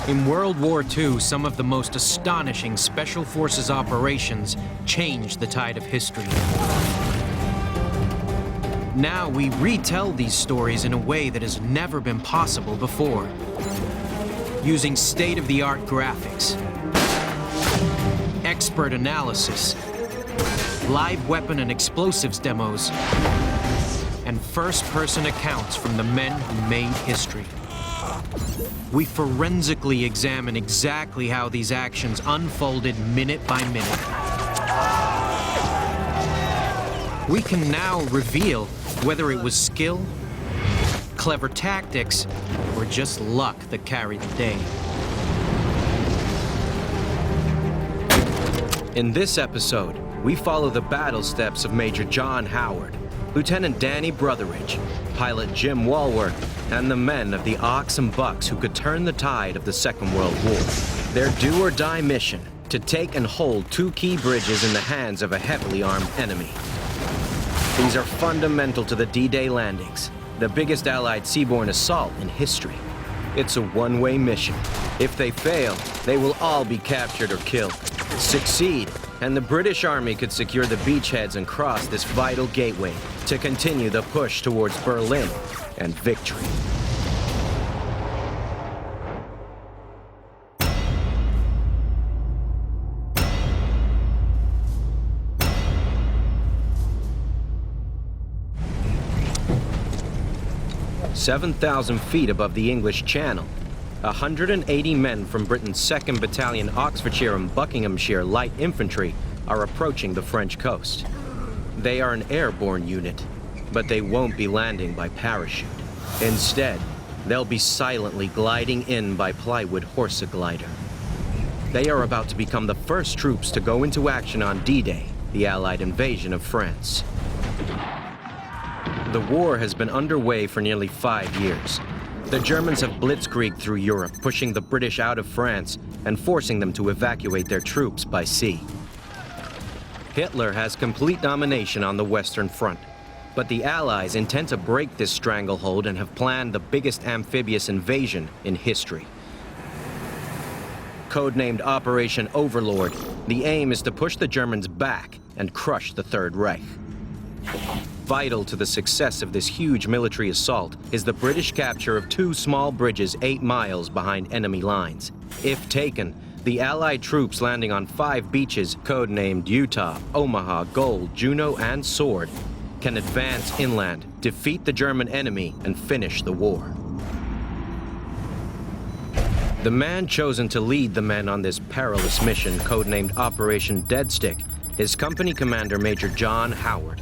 In World War II, some of the most astonishing Special Forces operations changed the tide of history. Now we retell these stories in a way that has never been possible before, using state-of-the-art graphics, expert analysis, live weapon and explosives demos, and first-person accounts from the men who made history. We forensically examine exactly how these actions unfolded minute by minute. We can now reveal whether it was skill, clever tactics, or just luck that carried the day. In this episode, we follow the battle steps of Major John Howard, Lieutenant Danny Brotheridge, Pilot Jim Walworth, and the men of the Ox and Bucks who could turn the tide of the Second World War. Their do-or-die mission, to take and hold two key bridges in the hands of a heavily armed enemy. These are fundamental to the D-Day landings, the biggest Allied seaborne assault in history. It's a one-way mission. If they fail, they will all be captured or killed. Succeed, and the British Army could secure the beachheads and cross this vital gateway to continue the push towards Berlin and victory. "7,000 feet above the English Channel, 180 men from Britain's 2nd Battalion Oxfordshire and Buckinghamshire Light Infantry are approaching the French coast. They are an airborne unit, but they won't be landing by parachute. Instead, they'll be silently gliding in by plywood horse glider. They are about to become the first troops to go into action on D-Day, the Allied invasion of France. The war has been underway for nearly 5 years. The Germans have blitzkrieged through Europe, pushing the British out of France and forcing them to evacuate their troops by sea. Hitler has complete domination on the Western Front, but the Allies intend to break this stranglehold and have planned the biggest amphibious invasion in history. Codenamed Operation Overlord, the aim is to push the Germans back and crush the Third Reich. Vital to the success of this huge military assault is the British capture of two small bridges 8 miles behind enemy lines. If taken, the Allied troops landing on 5 beaches, codenamed Utah, Omaha, Gold, Juno, and Sword, can advance inland, defeat the German enemy, and finish the war. The man chosen to lead the men on this perilous mission, codenamed Operation Deadstick, is Company Commander Major John Howard.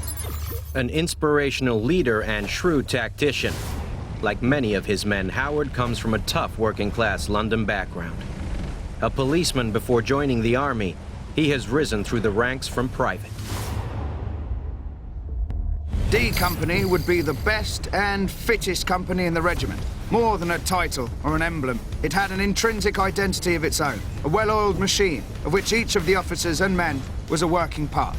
An inspirational leader and shrewd tactician. Like many of his men, Howard comes from a tough working-class London background. A policeman before joining the army, he has risen through the ranks from private. D Company would be the best and fittest company in the regiment. More than a title or an emblem, it had an intrinsic identity of its own, a well-oiled machine, of which each of the officers and men was a working part.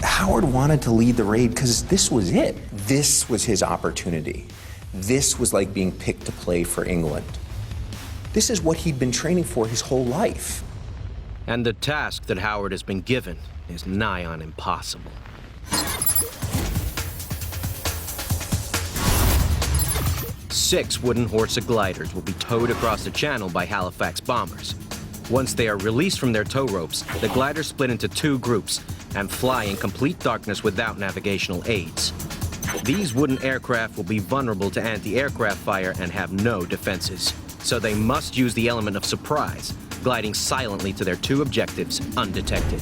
Howard wanted to lead the raid because this was it. This was his opportunity. This was like being picked to play for England. This is what he'd been training for his whole life. And the task that Howard has been given is nigh on impossible. Six wooden Horsa gliders will be towed across the channel by Halifax bombers. Once they are released from their tow ropes, the gliders split into 2 groups and fly in complete darkness without navigational aids. These wooden aircraft will be vulnerable to anti-aircraft fire and have no defenses, so they must use the element of surprise, gliding silently to their 2 objectives undetected.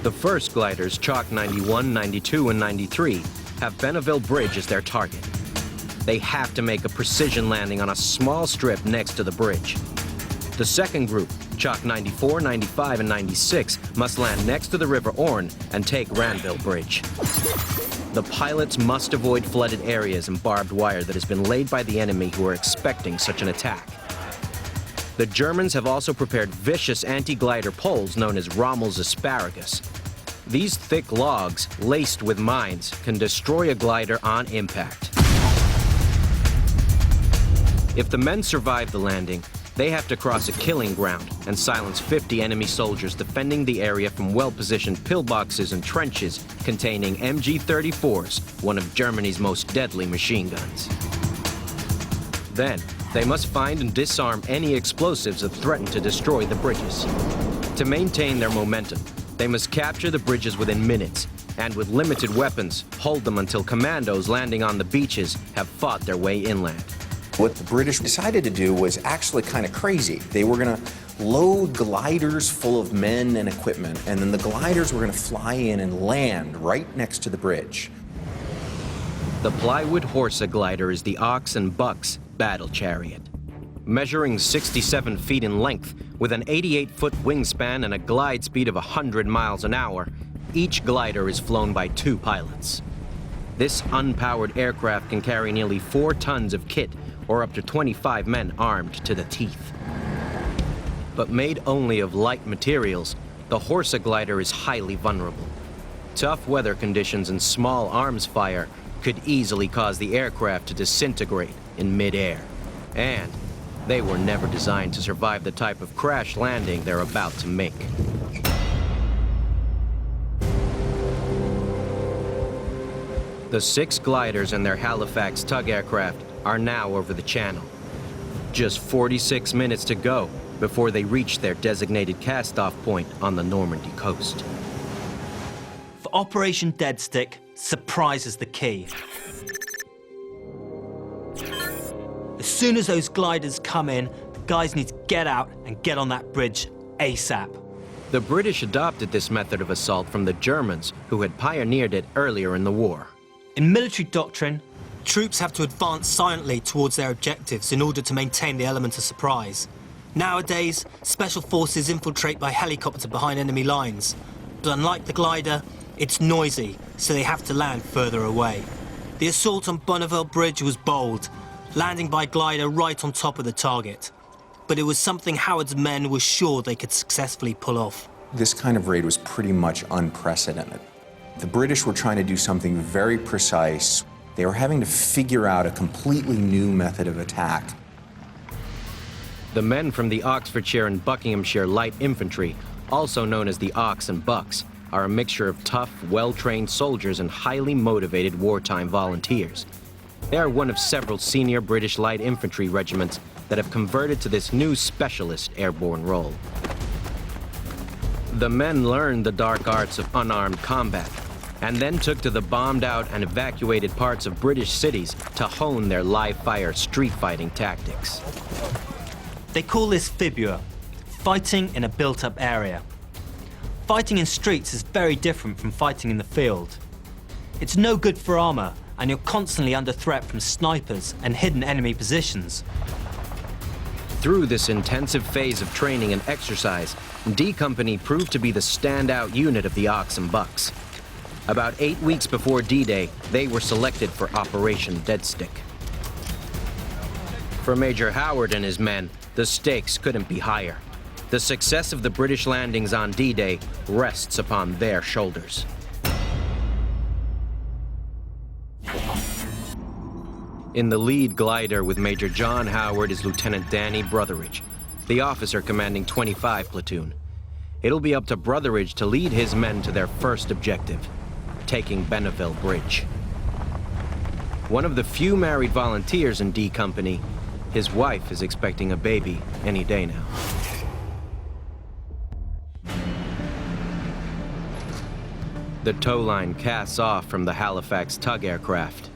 The first gliders, Chalk 91, 92, and 93, have Benneville Bridge as their target. They have to make a precision landing on a small strip next to the bridge. The second group, Chalk 94, 95, and 96, must land next to the River Orne and take Ranville Bridge. The pilots must avoid flooded areas and barbed wire that has been laid by the enemy who are expecting such an attack. The Germans have also prepared vicious anti-glider poles known as Rommel's asparagus. These thick logs, laced with mines, can destroy a glider on impact. If the men survive the landing, they have to cross a killing ground and silence 50 enemy soldiers defending the area from well-positioned pillboxes and trenches containing MG-34s, one of Germany's most deadly machine guns. Then, they must find and disarm any explosives that threaten to destroy the bridges. To maintain their momentum, they must capture the bridges within minutes, and with limited weapons, hold them until commandos landing on the beaches have fought their way inland. What the British decided to do was actually kind of crazy. They were going to load gliders full of men and equipment, and then the gliders were going to fly in and land right next to the bridge. The plywood Horsa glider is the Ox and Bucks battle chariot. Measuring 67 feet in length, with an 88-foot wingspan and a glide speed of 100 miles an hour, each glider is flown by 2 pilots. This unpowered aircraft can carry nearly 4 tons of kit, or up to 25 men armed to the teeth. But made only of light materials, the Horsa glider is highly vulnerable. Tough weather conditions and small arms fire could easily cause the aircraft to disintegrate in mid-air. And they were never designed to survive the type of crash landing they're about to make. The 6 gliders and their Halifax tug aircraft are now over the channel. Just 46 minutes to go before they reach their designated cast-off point on the Normandy coast. For Operation Dead Stick, surprise is the key. As soon as those gliders come in, the guys need to get out and get on that bridge ASAP. The British adopted this method of assault from the Germans, who had pioneered it earlier in the war. In military doctrine, troops have to advance silently towards their objectives in order to maintain the element of surprise. Nowadays, special forces infiltrate by helicopter behind enemy lines. But unlike the glider, it's noisy, so they have to land further away. The assault on Bonneville Bridge was bold, landing by glider right on top of the target. But it was something Howard's men were sure they could successfully pull off. This kind of raid was pretty much unprecedented. The British were trying to do something very precise. They were having to figure out a completely new method of attack. The men from the Oxfordshire and Buckinghamshire Light Infantry, also known as the Ox and Bucks, are a mixture of tough, well-trained soldiers and highly motivated wartime volunteers. They are one of several senior British light infantry regiments that have converted to this new specialist airborne role. The men learned the dark arts of unarmed combat, and then took to the bombed-out and evacuated parts of British cities to hone their live-fire street-fighting tactics. They call this fibua, fighting in a built-up area. Fighting in streets is very different from fighting in the field. It's no good for armor, and you're constantly under threat from snipers and hidden enemy positions. Through this intensive phase of training and exercise, D Company proved to be the standout unit of the Ox and Bucks. About 8 weeks before D-Day, they were selected for Operation Dead Stick. For Major Howard and his men, the stakes couldn't be higher. The success of the British landings on D-Day rests upon their shoulders. In the lead glider with Major John Howard is Lieutenant Danny Brotheridge, the officer commanding 25 Platoon. It'll be up to Brotheridge to lead his men to their first objective, taking Bonneville Bridge. One of the few married volunteers in D Company, his wife is expecting a baby any day now. The tow line casts off from the Halifax tug aircraft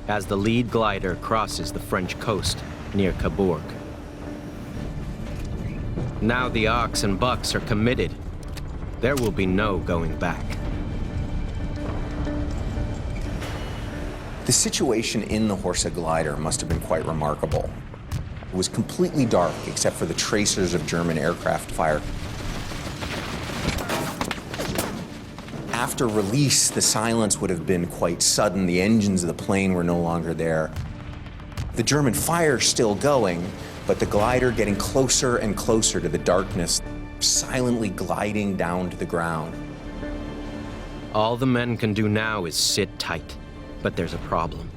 as the lead glider crosses the French coast near Cabourg. Now the Ox and Bucks are committed. There will be no going back. The situation in the Horsa glider must have been quite remarkable. It was completely dark except for the tracers of German aircraft fire. After release, the silence would have been quite sudden. The engines of the plane were no longer there. The German fire still going, but the glider getting closer and closer to the darkness, silently gliding down to the ground. All the men can do now is sit tight. But there's a problem.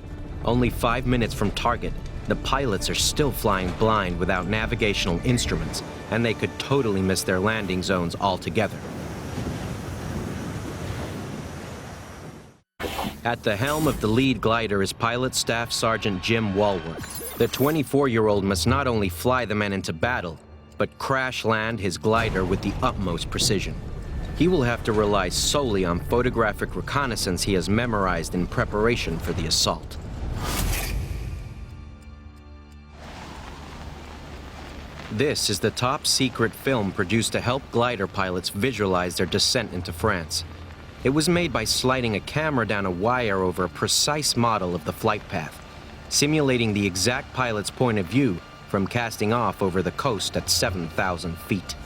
Only 5 minutes from target, The pilots are still flying blind without navigational instruments, and they could totally miss their landing zones altogether. At the helm of the lead glider is Pilot Staff Sergeant Jim Walwork. The 24-year-old must not only fly the men into battle, but crash land his glider with the utmost precision. He will have to rely solely on photographic reconnaissance he has memorized in preparation for the assault. This is the top-secret film produced to help glider pilots visualize their descent into France. It was made by sliding a camera down a wire over a precise model of the flight path, simulating the exact pilot's point of view from casting off over the coast at 7,000 feet.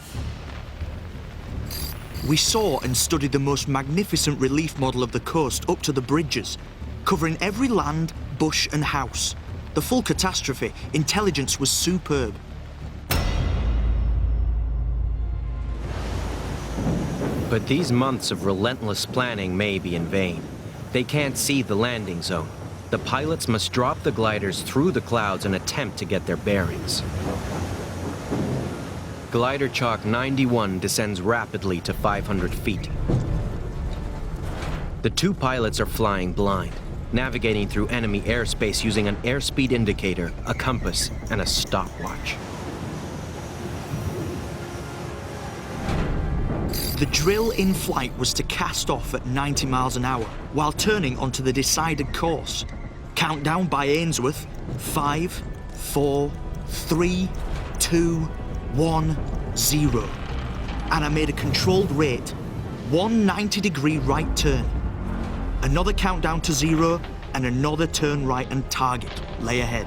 We saw and studied the most magnificent relief model of the coast up to the bridges, covering every land, bush and house. The full catastrophe, intelligence was superb. But these months of relentless planning may be in vain. They can't see the landing zone. The pilots must drop the gliders through the clouds and attempt to get their bearings. Glider Chalk 91 descends rapidly to 500 feet. The two pilots are flying blind, navigating through enemy airspace using an airspeed indicator, a compass, and a stopwatch. The drill in flight was to cast off at 90 miles an hour while turning onto the decided course. Countdown by Ainsworth, 5, 4, 3, 2, 1, 0. And I made a controlled rate, 190-degree right turn. Another countdown to 0 and another turn right and target lay ahead.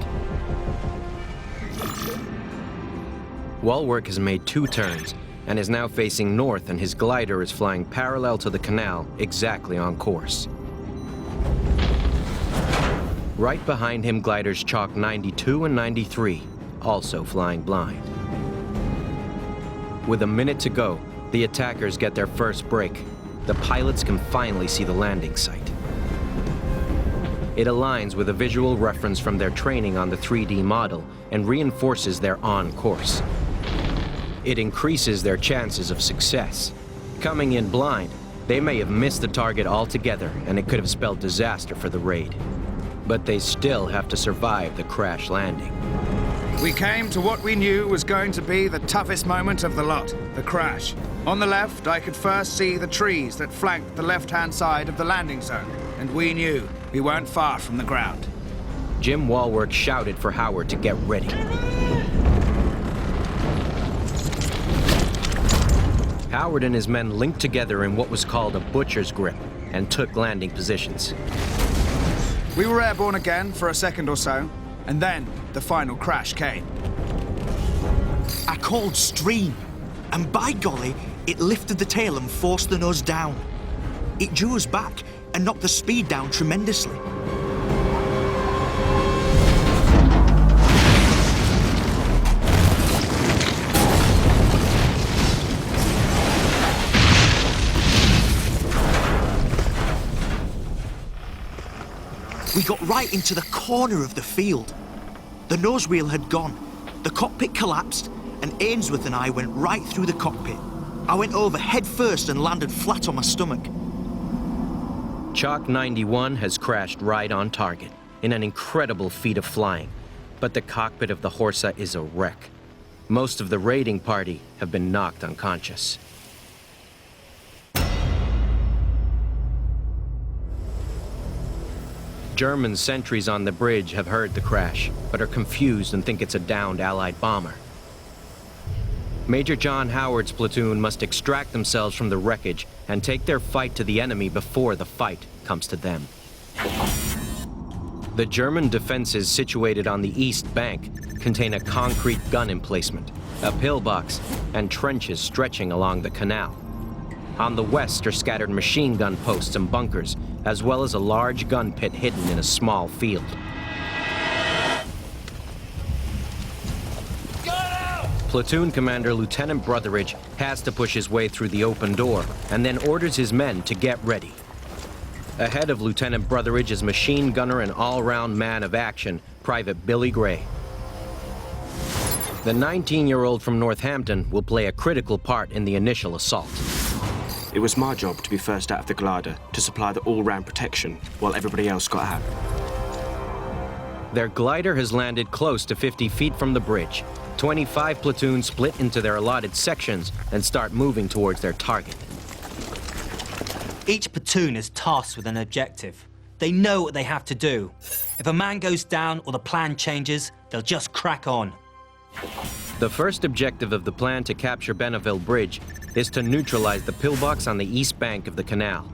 Walwork has made 2 turns and is now facing north, and his glider is flying parallel to the canal, exactly on course. Right behind him, gliders Chalk 92 and 93, also flying blind. With a minute to go, the attackers get their first break. The pilots can finally see the landing site. It aligns with a visual reference from their training on the 3D model and reinforces their on course. It increases their chances of success. Coming in blind, they may have missed the target altogether, and it could have spelled disaster for the raid. But they still have to survive the crash landing. We came to what we knew was going to be the toughest moment of the lot, the crash. On the left, I could first see the trees that flanked the left-hand side of the landing zone, and we knew we weren't far from the ground. Jim Walwork shouted for Howard to get ready. Howard and his men linked together in what was called a butcher's grip and took landing positions. We were airborne again for a second or so, and then the final crash came. I called stream, and by golly, it lifted the tail and forced the nose down. It drew us back and knocked the speed down tremendously. We got right into the corner of the field. The nose wheel had gone, the cockpit collapsed, and Ainsworth and I went right through the cockpit. I went over head first and landed flat on my stomach. Chalk 91 has crashed right on target in an incredible feat of flying, but the cockpit of the Horsa is a wreck. Most of the raiding party have been knocked unconscious. German sentries on the bridge have heard the crash, but are confused and think it's a downed Allied bomber. Major John Howard's platoon must extract themselves from the wreckage and take their fight to the enemy before the fight comes to them. The German defenses situated on the east bank contain a concrete gun emplacement, a pillbox, and trenches stretching along the canal. On the west are scattered machine gun posts and bunkers, as well as a large gun pit hidden in a small field. Platoon Commander Lieutenant Brotheridge has to push his way through the open door and then orders his men to get ready. Ahead of Lieutenant Brotheridge is machine gunner and all-round man of action, Private Billy Gray. The 19-year-old from Northampton will play a critical part in the initial assault. It was my job to be first out of the glider to supply the all-round protection while everybody else got out. Their glider has landed close to 50 feet from the bridge. 25 platoons split into their allotted sections and start moving towards their target. Each platoon is tasked with an objective. They know what they have to do. If a man goes down or the plan changes, they'll just crack on. The first objective of the plan to capture Benneville Bridge is to neutralize the pillbox on the east bank of the canal.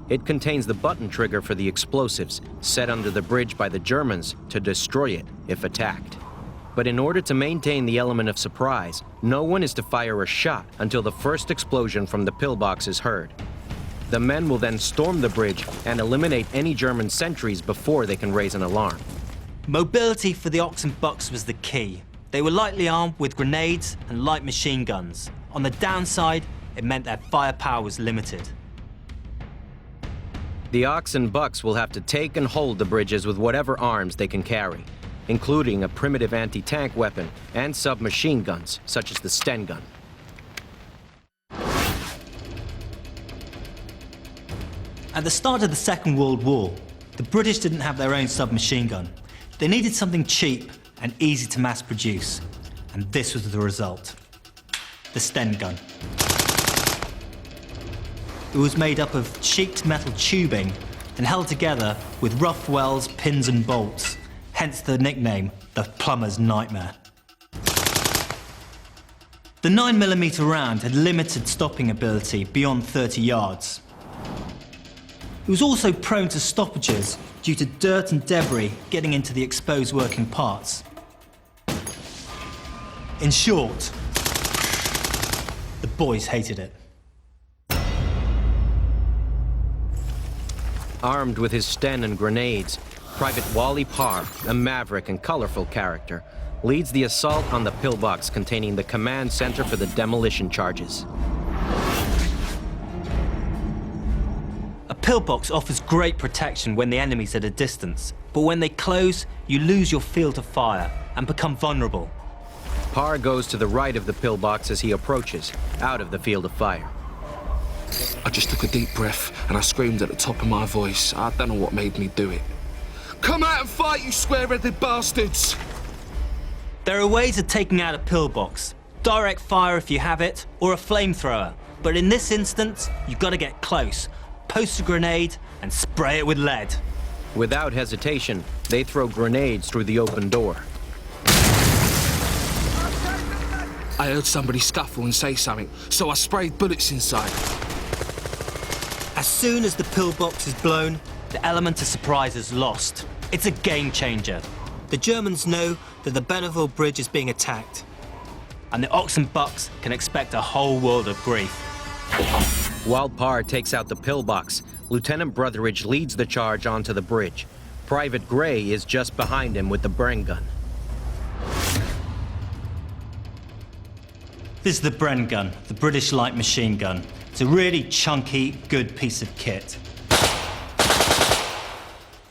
It contains the button trigger for the explosives set under the bridge by the Germans to destroy it if attacked. But in order to maintain the element of surprise, no one is to fire a shot until the first explosion from the pillbox is heard. The men will then storm the bridge and eliminate any German sentries before they can raise an alarm. Mobility for the Ox and Bucks was the key. They were lightly armed with grenades and light machine guns. On the downside, it meant their firepower was limited. The Ox and Bucks will have to take and hold the bridges with whatever arms they can carry, including a primitive anti-tank weapon and submachine guns, such as the Sten gun. At the start of the Second World War, the British didn't have their own submachine gun. They needed something cheap and easy to mass produce, and this was the result. The Sten gun. It was made up of sheet metal tubing and held together with rough wells, pins and bolts, hence the nickname, the plumber's nightmare. The 9mm round had limited stopping ability beyond 30 yards. It was also prone to stoppages due to dirt and debris getting into the exposed working parts. In short, the boys hated it. Armed with his Sten and grenades, Private Wally Parr, a maverick and colorful character, leads the assault on the pillbox containing the command center for the demolition charges. A pillbox offers great protection when the enemy's at a distance, but when they close, you lose your field of fire and become vulnerable. Parr goes to the right of the pillbox as he approaches, out of the field of fire. I just took a deep breath and I screamed at the top of my voice. I don't know what made me do it. Come out and fight, you square-headed bastards! There are ways of taking out a pillbox. Direct fire if you have it, or a flamethrower. But in this instance, you've got to get close, post a grenade, and spray it with lead. Without hesitation, they throw grenades through the open door. I heard somebody scuffle and say something, so I sprayed bullets inside. As soon as the pillbox is blown, the element of surprise is lost. It's a game changer. The Germans know that the Benneville Bridge is being attacked, and the Ox and Bucks can expect a whole world of grief. While Parr takes out the pillbox, Lieutenant Brotheridge leads the charge onto the bridge. Private Gray is just behind him with the Bren gun. This is the Bren gun, the British light machine gun. It's a really chunky, good piece of kit.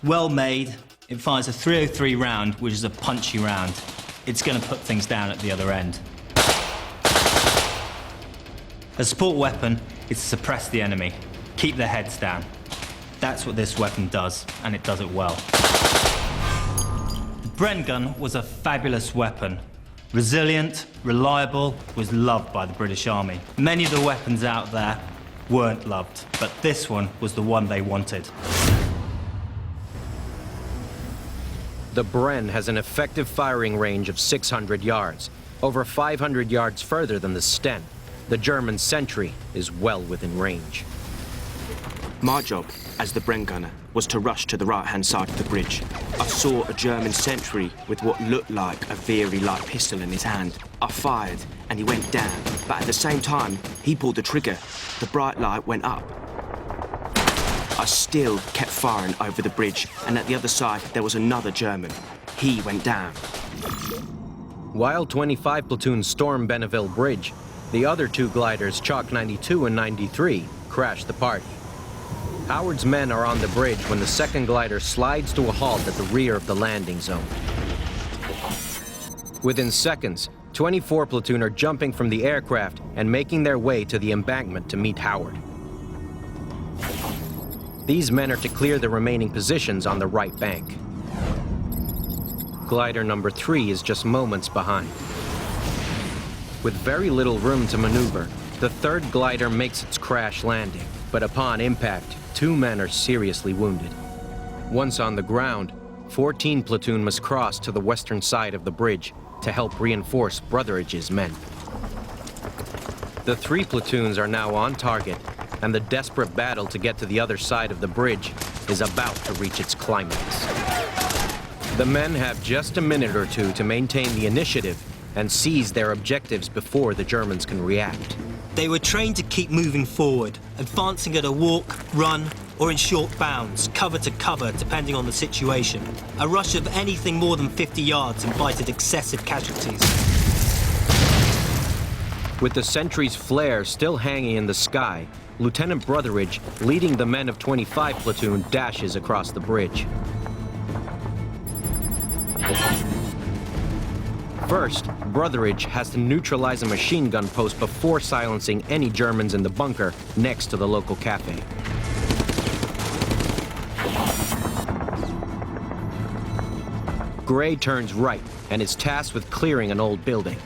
Well made, it fires a .303 round, which is a punchy round. It's going to put things down at the other end. A support weapon is to suppress the enemy, keep their heads down. That's what this weapon does, and it does it well. The Bren gun was a fabulous weapon. Resilient, reliable, was loved by the British Army. Many of the weapons out there weren't loved, but this one was the one they wanted. The Bren has an effective firing range of 600 yards, over 500 yards further than the Sten. The German sentry is well within range. My job, as the Bren gunner, was to rush to the right-hand side of the bridge. I saw a German sentry with what looked like a very light pistol in his hand. I fired, and he went down, but at the same time, he pulled the trigger. The bright light went up. I still kept firing over the bridge, and at the other side, there was another German. He went down. While 25 platoons storm Benneville Bridge, the other two gliders, Chalk 92 and 93, crash the party. Howard's men are on the bridge when the second glider slides to a halt at the rear of the landing zone. Within seconds, 24 platoon are jumping from the aircraft and making their way to the embankment to meet Howard. These men are to clear the remaining positions on the right bank. Glider number 3 is just moments behind. With very little room to maneuver, the third glider makes its crash landing, but upon impact, 2 men are seriously wounded. Once on the ground, 14 platoon must cross to the western side of the bridge to help reinforce Brotheridge's men. The 3 platoons are now on target, and the desperate battle to get to the other side of the bridge is about to reach its climax. The men have just a minute or two to maintain the initiative and seize their objectives before the Germans can react. They were trained to keep moving forward, advancing at a walk, run, or in short bounds, cover to cover, depending on the situation. A rush of anything more than 50 yards invited excessive casualties. With the sentry's flare still hanging in the sky, Lieutenant Brotheridge, leading the men of 25 platoon, dashes across the bridge. First, Brotheridge has to neutralize a machine gun post before silencing any Germans in the bunker next to the local cafe. Gray turns right and is tasked with clearing an old building.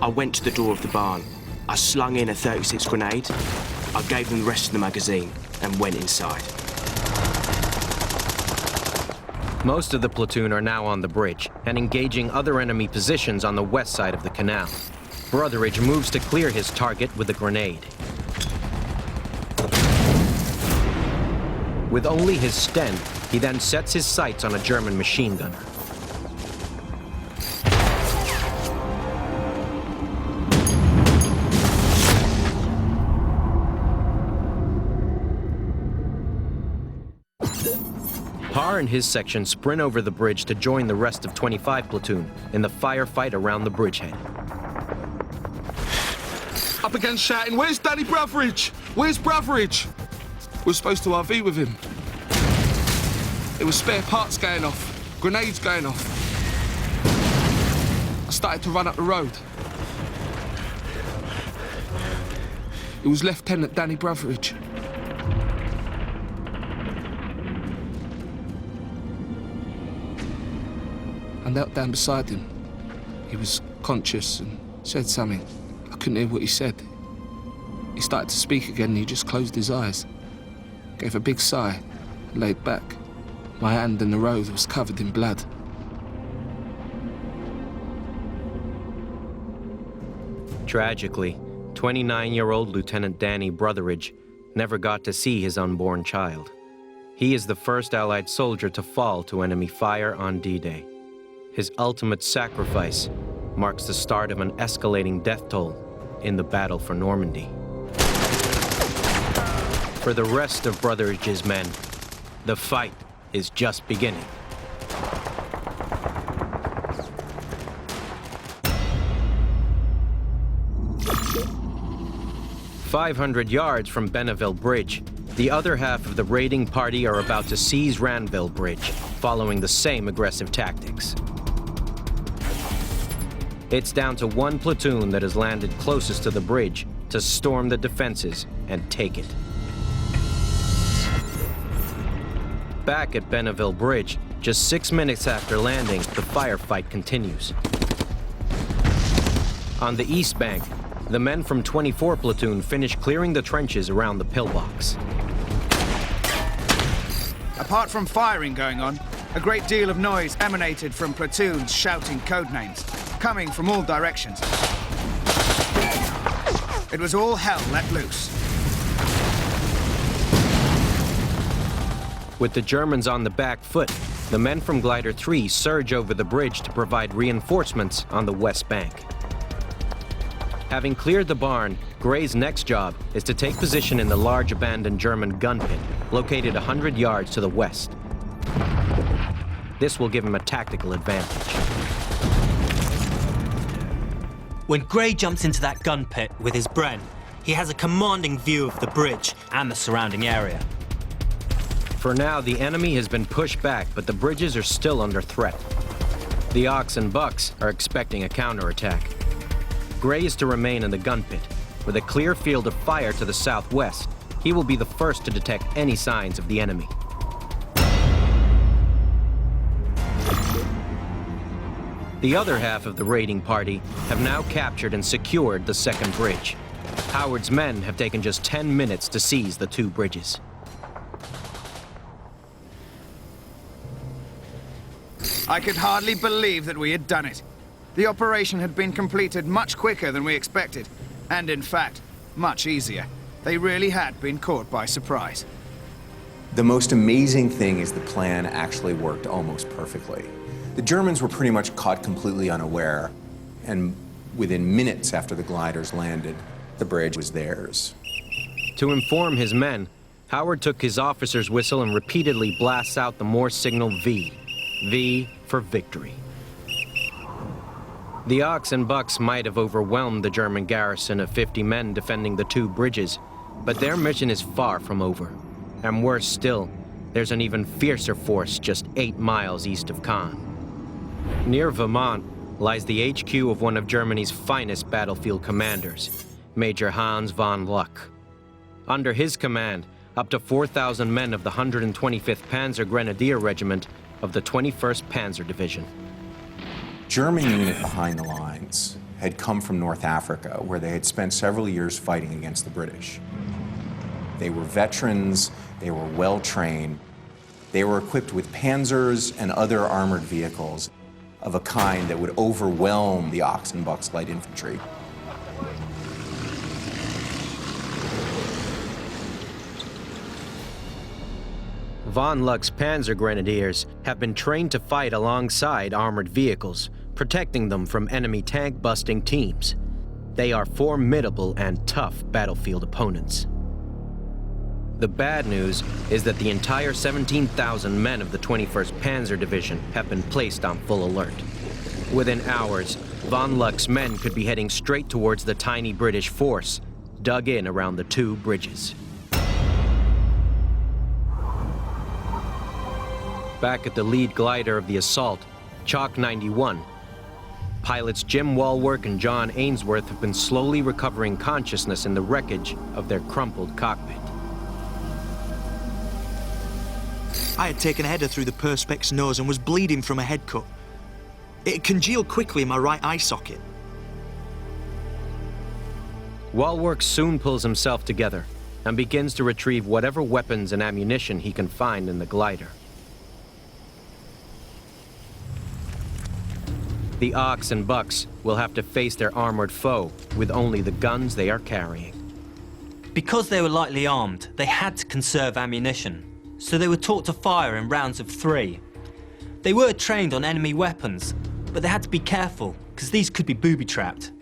I went to the door of the barn. I slung in a 36 grenade. I gave them the rest of the magazine and went inside. Most of the platoon are now on the bridge and engaging other enemy positions on the west side of the canal. Brotheridge moves to clear his target with a grenade. With only his Sten, he then sets his sights on a German machine gunner. Parr and his section sprint over the bridge to join the rest of 25 platoon in the firefight around the bridgehead. I began shouting, "Where's Danny Brotheridge? Where's Brotheridge?" We were supposed to RV with him. There was spare parts going off, grenades going off. I started to run up the road. It was Lieutenant Danny Brotheridge. I knelt down beside him. He was conscious and said something. I couldn't hear what he said. He started to speak again and he just closed his eyes. Gave a big sigh and laid back. My hand in the road was covered in blood. Tragically, 29-year-old Lieutenant Danny Brotheridge never got to see his unborn child. He is the first Allied soldier to fall to enemy fire on D-Day. His ultimate sacrifice marks the start of an escalating death toll in the battle for Normandy. For the rest of Brotheridge's men, the fight is just beginning. "500 yards from Benneville Bridge, the other half of the raiding party are about to seize Ranville Bridge, following the same aggressive tactics. It's down to one platoon that has landed closest to the bridge to storm the defenses and take it. Back at Benneville Bridge, just 6 minutes after landing, the firefight continues. On the east bank, the men from 24 platoon finish clearing the trenches around the pillbox. Apart from firing going on, a great deal of noise emanated from platoons shouting code names, coming from all directions. It was all hell let loose. With the Germans on the back foot, the men from Glider 3 surge over the bridge to provide reinforcements on the west bank. Having cleared the barn, Gray's next job is to take position in the large abandoned German gun pit, located 100 yards to the west. This will give him a tactical advantage. When Gray jumps into that gun pit with his Bren, he has a commanding view of the bridge and the surrounding area. For now, the enemy has been pushed back, but the bridges are still under threat. The Ox and Bucks are expecting a counterattack. Gray is to remain in the gun pit. With a clear field of fire to the southwest, he will be the first to detect any signs of the enemy. The other half of the raiding party have now captured and secured the second bridge. Howard's men have taken just 10 minutes to seize the two bridges. I could hardly believe that we had done it. The operation had been completed much quicker than we expected, and in fact, much easier. They really had been caught by surprise. The most amazing thing is the plan actually worked almost perfectly. The Germans were pretty much caught completely unaware, and within minutes after the gliders landed, the bridge was theirs. To inform his men, Howard took his officer's whistle and repeatedly blasts out the Morse signal V. V for victory. The Ox and Bucks might have overwhelmed the German garrison of 50 men defending the two bridges, but their mission is far from over. And worse still, there's an even fiercer force just 8 miles east of Caen. Near Vermont lies the HQ of one of Germany's finest battlefield commanders, Major Hans von Luck. Under his command, up to 4,000 men of the 125th Panzer Grenadier Regiment of the 21st Panzer Division. German unit behind the lines had come from North Africa, where they had spent several years fighting against the British. They were veterans, they were well-trained, they were equipped with panzers and other armored vehicles of a kind that would overwhelm the Ox and Bucks light infantry. Von Luck's Panzer Grenadiers have been trained to fight alongside armored vehicles, protecting them from enemy tank-busting teams. They are formidable and tough battlefield opponents. The bad news is that the entire 17,000 men of the 21st Panzer Division have been placed on full alert. Within hours, Von Luck's men could be heading straight towards the tiny British force, dug in around the two bridges. Back at the lead glider of the assault, Chalk 91, pilots Jim Walwork and John Ainsworth have been slowly recovering consciousness in the wreckage of their crumpled cockpit. I had taken a header through the Perspex nose and was bleeding from a head cut. It congealed quickly in my right eye socket. Walwork soon pulls himself together and begins to retrieve whatever weapons and ammunition he can find in the glider. The Ox and Bucks will have to face their armored foe with only the guns they are carrying. Because they were lightly armed, they had to conserve ammunition, so they were taught to fire in rounds of 3. They were trained on enemy weapons, but they had to be careful, because these could be booby-trapped.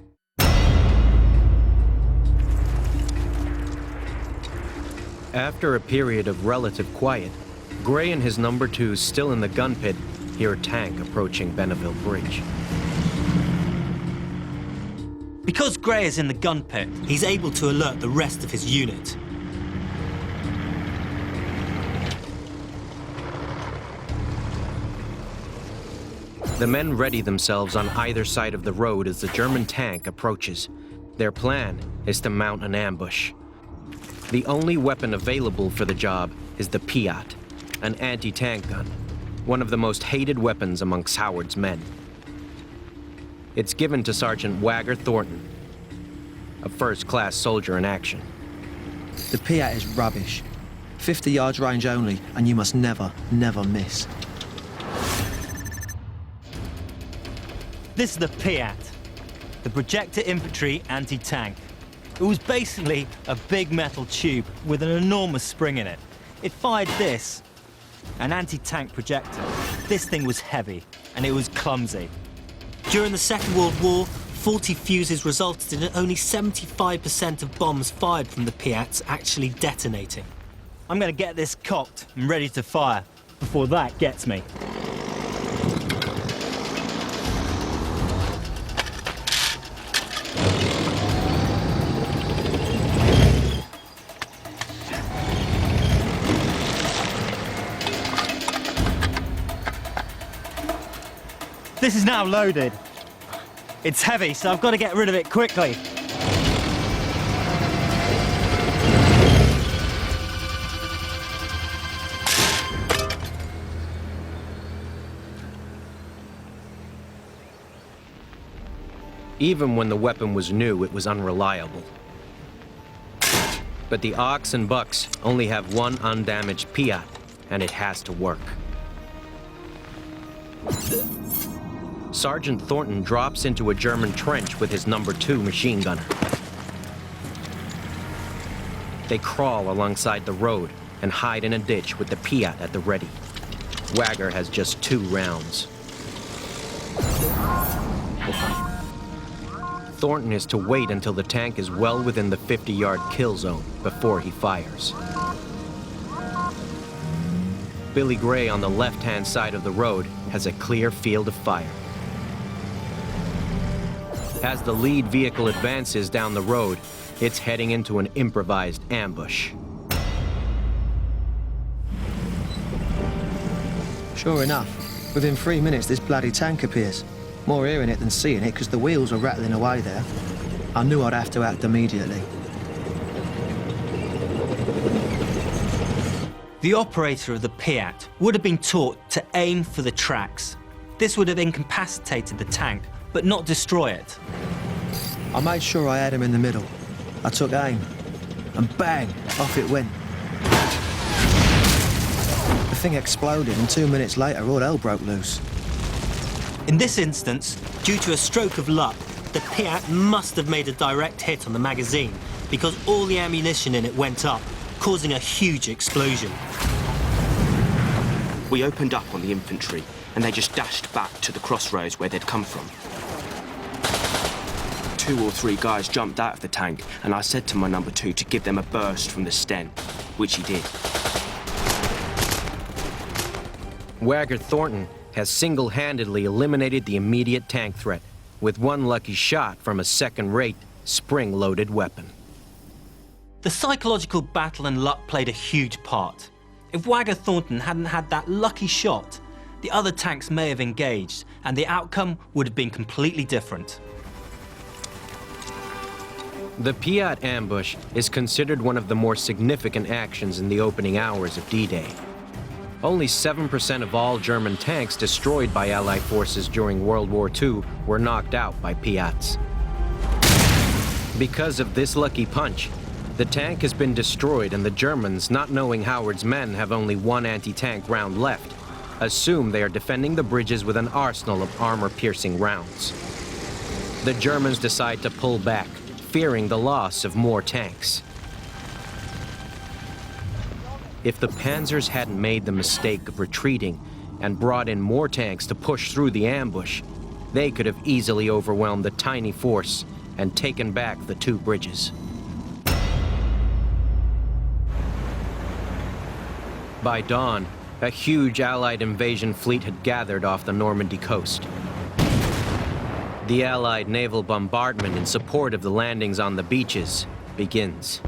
After a period of relative quiet, Gray and his number 2s still in the gun pit hear a tank approaching Benneville Bridge. Because Gray is in the gun pit, he's able to alert the rest of his unit. The men ready themselves on either side of the road as the German tank approaches. Their plan is to mount an ambush. The only weapon available for the job is the Piat, an anti-tank gun, one of the most hated weapons amongst Howard's men. It's given to Sergeant Wagger Thornton, a first-class soldier in action. The Piat is rubbish. 50 yards range only, and you must never, never miss. This is the Piat, the Projector Infantry Anti-Tank. It was basically a big metal tube with an enormous spring in it. It fired this, an anti-tank projector. This thing was heavy, and it was clumsy. During the Second World War, 40 fuses resulted in only 75% of bombs fired from the Piats actually detonating. I'm gonna get this cocked and ready to fire before that gets me. This is now loaded. It's heavy, so I've got to get rid of it quickly. Even when the weapon was new, it was unreliable. But the Ox and Bucks only have one undamaged Piat, and it has to work. Sergeant Thornton drops into a German trench with his number 2 machine gunner. They crawl alongside the road and hide in a ditch with the Piat at the ready. Wagger has just 2 rounds. Thornton is to wait until the tank is well within the 50-yard kill zone before he fires. Billy Gray on the left-hand side of the road has a clear field of fire. As the lead vehicle advances down the road, it's heading into an improvised ambush. Sure enough, within 3 minutes this bloody tank appears. More hearing it than seeing it, because the wheels were rattling away there. I knew I'd have to act immediately. The operator of the Piat would have been taught to aim for the tracks. This would have incapacitated the tank, but not destroy it. I made sure I had him in the middle. I took aim, and bang, off it went. The thing exploded, and 2 minutes later, all hell broke loose. In this instance, due to a stroke of luck, the Piat must have made a direct hit on the magazine because all the ammunition in it went up, causing a huge explosion. We opened up on the infantry, and they just dashed back to the crossroads where they'd come from. 2 or 3 guys jumped out of the tank, and I said to my number 2 to give them a burst from the Sten, which he did. Wagger Thornton has single-handedly eliminated the immediate tank threat with one lucky shot from a second-rate, spring-loaded weapon. The psychological battle and luck played a huge part. If Wagger Thornton hadn't had that lucky shot, the other tanks may have engaged, and the outcome would have been completely different. The Piat ambush is considered one of the more significant actions in the opening hours of D-Day. Only 7% of all German tanks destroyed by Allied forces during World War II were knocked out by Piats. Because of this lucky punch, the tank has been destroyed, and the Germans, not knowing Howard's men have only 1 anti-tank round left, assume they are defending the bridges with an arsenal of armor-piercing rounds. The Germans decide to pull back, fearing the loss of more tanks. If the Panzers hadn't made the mistake of retreating and brought in more tanks to push through the ambush, they could have easily overwhelmed the tiny force and taken back the 2 bridges. By dawn, a huge Allied invasion fleet had gathered off the Normandy coast. The Allied naval bombardment in support of the landings on the beaches begins.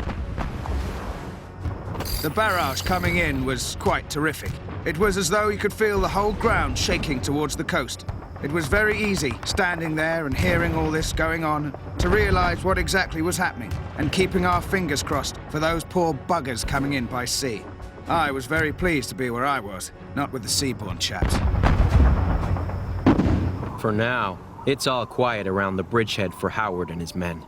The barrage coming in was quite terrific. It was as though you could feel the whole ground shaking towards the coast. It was very easy, standing there and hearing all this going on, to realize what exactly was happening and keeping our fingers crossed for those poor buggers coming in by sea. I was very pleased to be where I was, not with the seaborne chaps. For now, it's all quiet around the bridgehead for Howard and his men.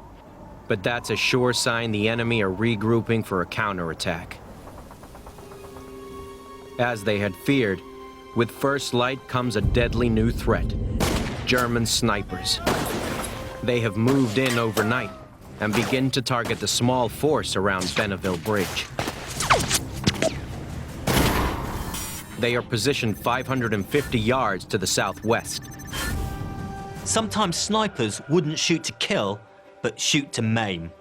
But that's a sure sign the enemy are regrouping for a counterattack. As they had feared, with first light comes a deadly new threat: German snipers. They have moved in overnight and begin to target the small force around Benneville Bridge. They are positioned 550 yards to the southwest. Sometimes snipers wouldn't shoot to kill, but shoot to maim.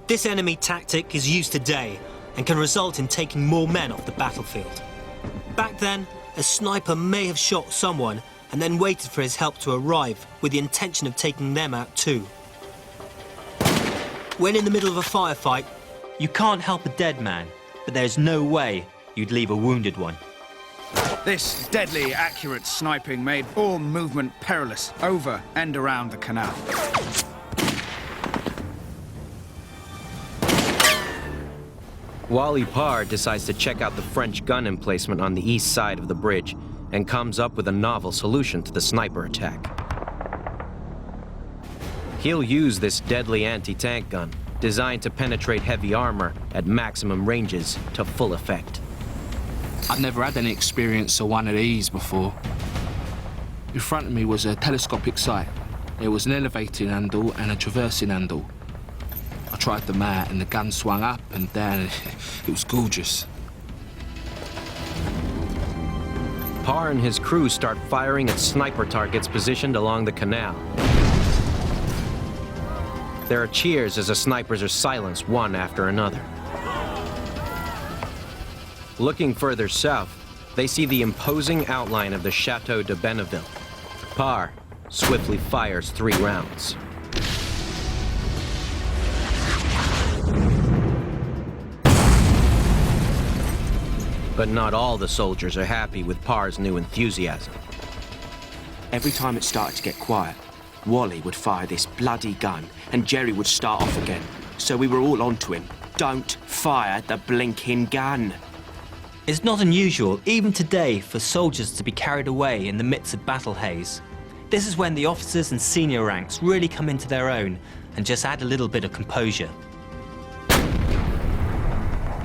This enemy tactic is used today and can result in taking more men off the battlefield. Back then, a sniper may have shot someone and then waited for his help to arrive with the intention of taking them out too. When in the middle of a firefight, you can't help a dead man, but there's no way you'd leave a wounded one. This deadly accurate sniping made all movement perilous over and around the canal. Wally Parr decides to check out the French gun emplacement on the east side of the bridge and comes up with a novel solution to the sniper attack. He'll use this deadly anti-tank gun, designed to penetrate heavy armor at maximum ranges to full effect. I'd never had any experience of one of these before. In front of me was a telescopic sight. There was an elevating handle and a traversing handle. I tried the mat and the gun swung up and down. It was gorgeous. Parr and his crew start firing at sniper targets positioned along the canal. There are cheers as the snipers are silenced one after another. Looking further south, they see the imposing outline of the Chateau de Benneville. Parr swiftly fires 3 rounds. But not all the soldiers are happy with Parr's new enthusiasm. Every time it started to get quiet, Wally would fire this bloody gun and Jerry would start off again. So we were all onto him. Don't fire the blinking gun. It's not unusual, even today, for soldiers to be carried away in the midst of battle haze. This is when the officers and senior ranks really come into their own and just add a little bit of composure.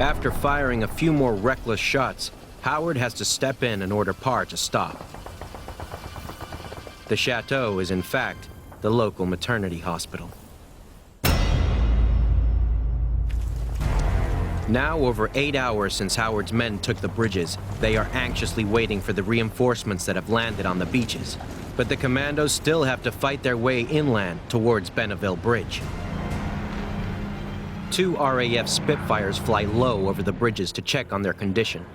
After firing a few more reckless shots, Howard has to step in and order Parr to stop. The chateau is, in fact, the local maternity hospital. Now, over 8 hours since Howard's men took the bridges, they are anxiously waiting for the reinforcements that have landed on the beaches. But the commandos still have to fight their way inland towards Benneville Bridge. 2 RAF Spitfires fly low over the bridges to check on their condition.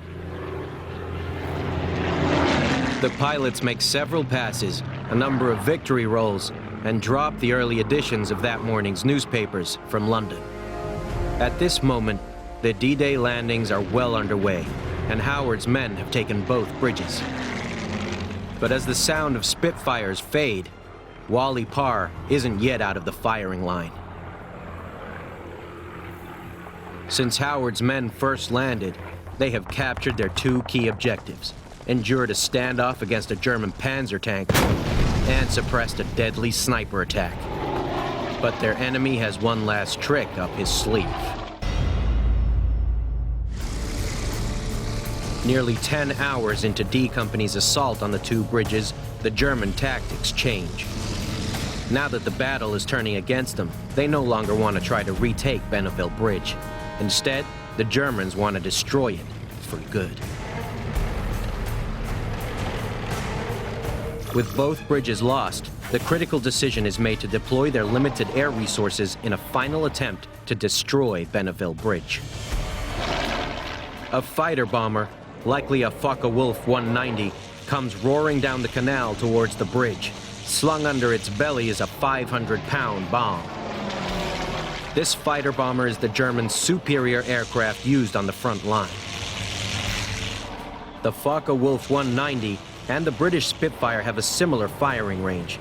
The pilots make several passes, a number of victory rolls, and drop the early editions of that morning's newspapers from London. At this moment, the D-Day landings are well underway, and Howard's men have taken both bridges. But as the sound of Spitfires fade, Wally Parr isn't yet out of the firing line. Since Howard's men first landed, they have captured their 2 key objectives, endured a standoff against a German panzer tank, and suppressed a deadly sniper attack. But their enemy has one last trick up his sleeve. Nearly 10 hours into D Company's assault on the 2 bridges, the German tactics change. Now that the battle is turning against them, they no longer want to try to retake Benneville Bridge. Instead, the Germans want to destroy it for good. With both bridges lost, the critical decision is made to deploy their limited air resources in a final attempt to destroy Benneville Bridge. A fighter bomber, likely a Focke-Wulf 190, comes roaring down the canal towards the bridge. Slung under its belly is a 500-pound bomb. This fighter bomber is the Germans' superior aircraft used on the front line. The Focke-Wulf 190 and the British Spitfire have a similar firing range.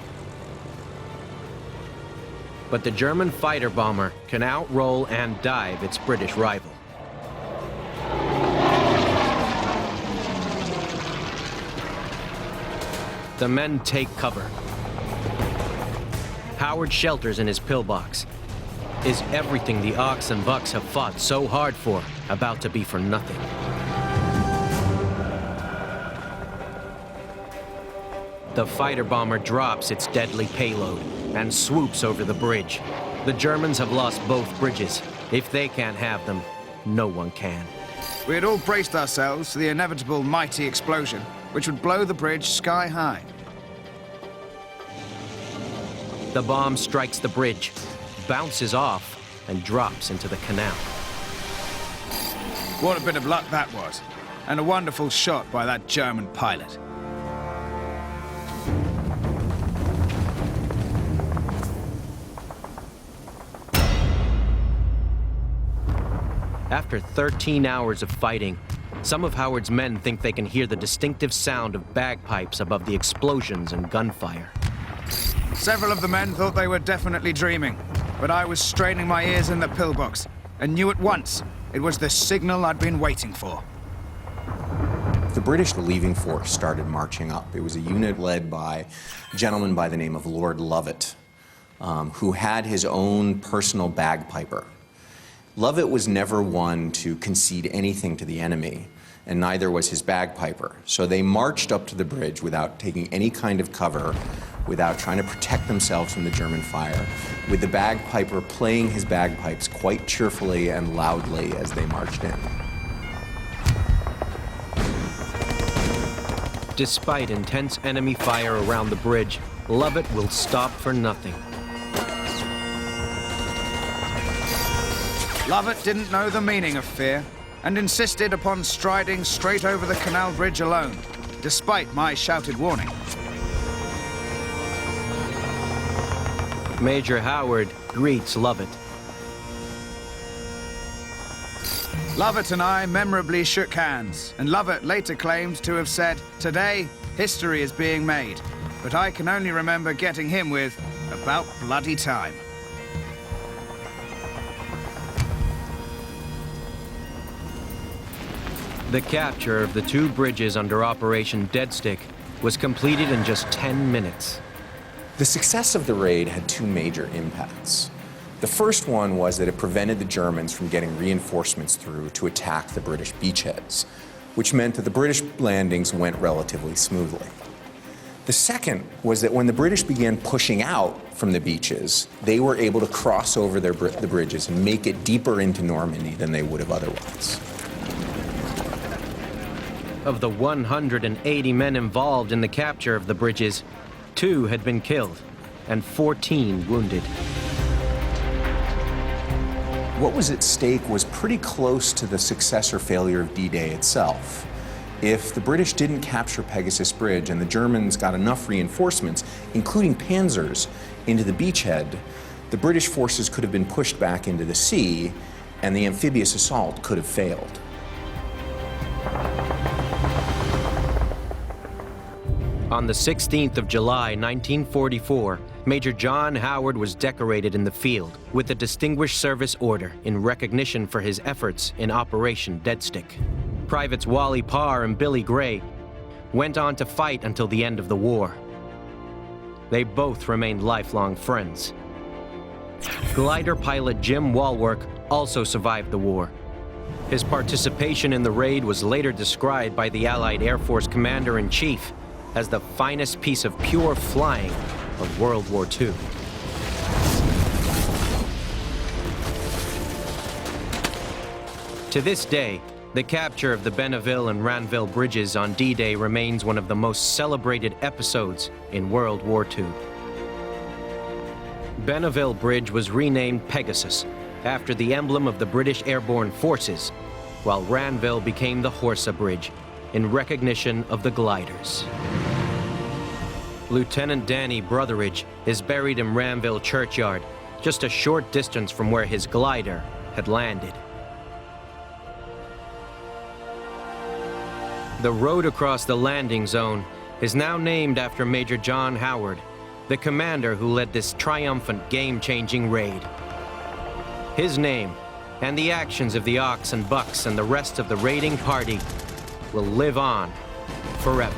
But the German fighter bomber can outroll and dive its British rival. The men take cover. Howard shelters in his pillbox. Is everything the Ox and Bucks have fought so hard for about to be for nothing? The fighter bomber drops its deadly payload and swoops over the bridge. The Germans have lost both bridges. If they can't have them, no one can. We had all braced ourselves for the inevitable mighty explosion, which would blow the bridge sky high. The bomb strikes the bridge, bounces off, and drops into the canal. What a bit of luck that was, and a wonderful shot by that German pilot. After 13 hours of fighting, Some of Howard's men think they can hear the distinctive sound of bagpipes above the explosions and gunfire. Several of the men thought they were definitely dreaming, but I was straining my ears in the pillbox and knew at once it was the signal I'd been waiting for. The British relieving force started marching up. It was a unit led by a gentleman by the name of Lord Lovett, who had his own personal bagpiper. Lovett was never one to concede anything to the enemy, and neither was his bagpiper. So they marched up to the bridge without taking any kind of cover, without trying to protect themselves from the German fire, with the bagpiper playing his bagpipes quite cheerfully and loudly as they marched in. Despite intense enemy fire around the bridge, Lovett will stop for nothing. Lovett didn't know the meaning of fear and insisted upon striding straight over the canal bridge alone, despite my shouted warning. Major Howard greets Lovett. Lovett and I memorably shook hands, and Lovett later claimed to have said, "Today, history is being made," but I can only remember getting him with, "About bloody time." The capture of the two bridges under Operation Dead Stick was completed in just 10 minutes. The success of the raid had two major impacts. The first one was that it prevented the Germans from getting reinforcements through to attack the British beachheads, which meant that the British landings went relatively smoothly. The second was that when the British began pushing out from the beaches, they were able to cross over the bridges and make it deeper into Normandy than they would have otherwise. Of the 180 men involved in the capture of the bridges, 2 had been killed and 14 wounded. What was at stake was pretty close to the success or failure of D-Day itself. If the British didn't capture Pegasus Bridge and the Germans got enough reinforcements, including panzers, into the beachhead, the British forces could have been pushed back into the sea, and the amphibious assault could have failed. On the 16th of July, 1944, Major John Howard was decorated in the field with the Distinguished Service Order in recognition for his efforts in Operation Dead Stick. Privates Wally Parr and Billy Gray went on to fight until the end of the war. They both remained lifelong friends. Glider pilot Jim Walwork also survived the war. His participation in the raid was later described by the Allied Air Force Commander-in-Chief as the finest piece of pure flying of World War II. To this day, the capture of the Benneville and Ranville bridges on D-Day remains one of the most celebrated episodes in World War II. Benneville Bridge was renamed Pegasus after the emblem of the British Airborne Forces, while Ranville became the Horsa Bridge in recognition of the gliders. Lieutenant Danny Brotheridge is buried in Ranville Churchyard, just a short distance from where his glider had landed. The road across the landing zone is now named after Major John Howard, the commander who led this triumphant, game-changing raid. His name and the actions of the Ox and Bucks and the rest of the raiding party will live on forever.